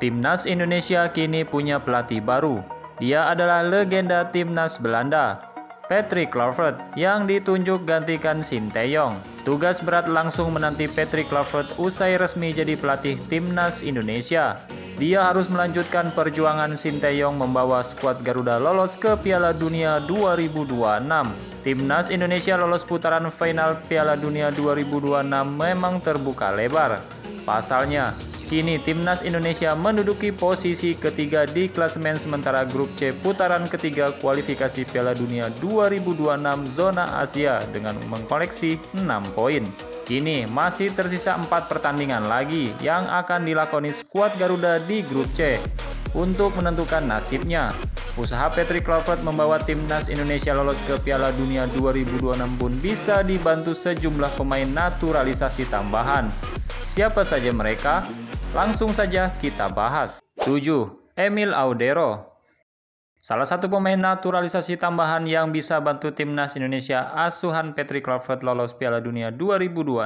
Timnas Indonesia kini punya pelatih baru. Dia adalah legenda Timnas Belanda, Patrick Kluivert, yang ditunjuk gantikan Sinteyong. Tugas berat langsung menanti Patrick Kluivert usai resmi jadi pelatih Timnas Indonesia. Dia harus melanjutkan perjuangan Sinteyong membawa skuad Garuda lolos ke Piala Dunia 2026. Timnas Indonesia lolos putaran final Piala Dunia 2026 memang terbuka lebar. Pasalnya, kini Timnas Indonesia menduduki posisi ketiga di klasemen sementara grup C putaran ketiga kualifikasi Piala Dunia 2026 zona Asia dengan mengkoleksi 6 poin. Kini masih tersisa 4 pertandingan lagi yang akan dilakoni skuad Garuda di grup C untuk menentukan nasibnya. Usaha Patrick Kluivert membawa Timnas Indonesia lolos ke Piala Dunia 2026 pun bisa dibantu sejumlah pemain naturalisasi tambahan. Siapa saja mereka? Langsung saja kita bahas. 7. Emil Audero. Salah satu pemain naturalisasi tambahan yang bisa bantu Timnas Indonesia asuhan Patrick Kluivert lolos Piala Dunia 2026.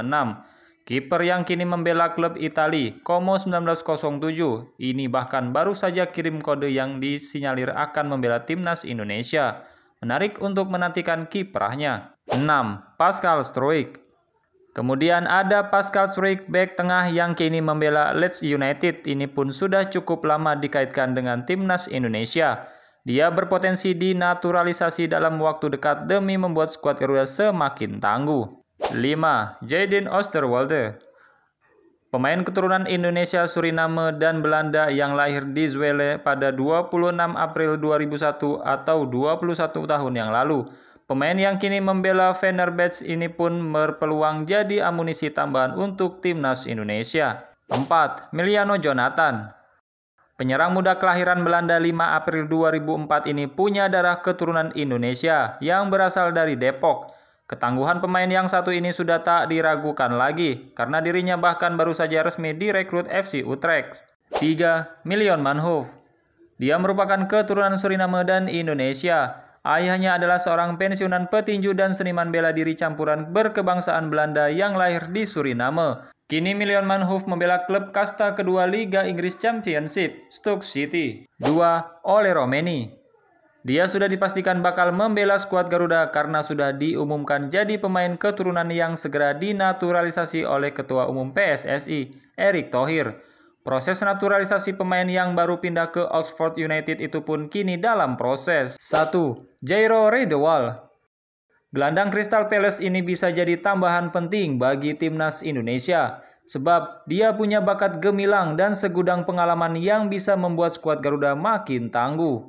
Kiper yang kini membela klub Italia, Como 1907, ini bahkan baru saja kirim kode yang disinyalir akan membela Timnas Indonesia. Menarik untuk menantikan kiprahnya. 6. Pascal Struijk. Kemudian ada Pascal Struijk, bek tengah yang kini membela Leeds United. Ini pun sudah cukup lama dikaitkan dengan Timnas Indonesia. Dia berpotensi dinaturalisasi dalam waktu dekat demi membuat skuad Garuda semakin tangguh. 5. Jadon Oosterwolde. Pemain keturunan Indonesia, Suriname, dan Belanda yang lahir di Zwolle pada 26 April 2001 atau 21 tahun yang lalu. Pemain yang kini membela Fenerbahce ini pun berpeluang jadi amunisi tambahan untuk Timnas Indonesia. 4. Emiliano Jonathan. Penyerang muda kelahiran Belanda 5 April 2004 ini punya darah keturunan Indonesia yang berasal dari Depok. Ketangguhan pemain yang satu ini sudah tak diragukan lagi karena dirinya bahkan baru saja resmi direkrut FC Utrecht. 3. Mylion Maenhoff. Dia merupakan keturunan Suriname dan Indonesia. Ayahnya adalah seorang pensiunan petinju dan seniman bela diri campuran berkebangsaan Belanda yang lahir di Suriname. Kini Mylion Maenhoff membela klub kasta kedua Liga Inggris Championship, Stoke City. 2. Ole Romeni. Dia sudah dipastikan bakal membela skuad Garuda karena sudah diumumkan jadi pemain keturunan yang segera dinaturalisasi oleh Ketua Umum PSSI, Erick Thohir. Proses naturalisasi pemain yang baru pindah ke Oxford United itu pun kini dalam proses. 1. Jairo Riedewald. Gelandang Crystal Palace ini bisa jadi tambahan penting bagi Timnas Indonesia, sebab dia punya bakat gemilang dan segudang pengalaman yang bisa membuat skuad Garuda makin tangguh.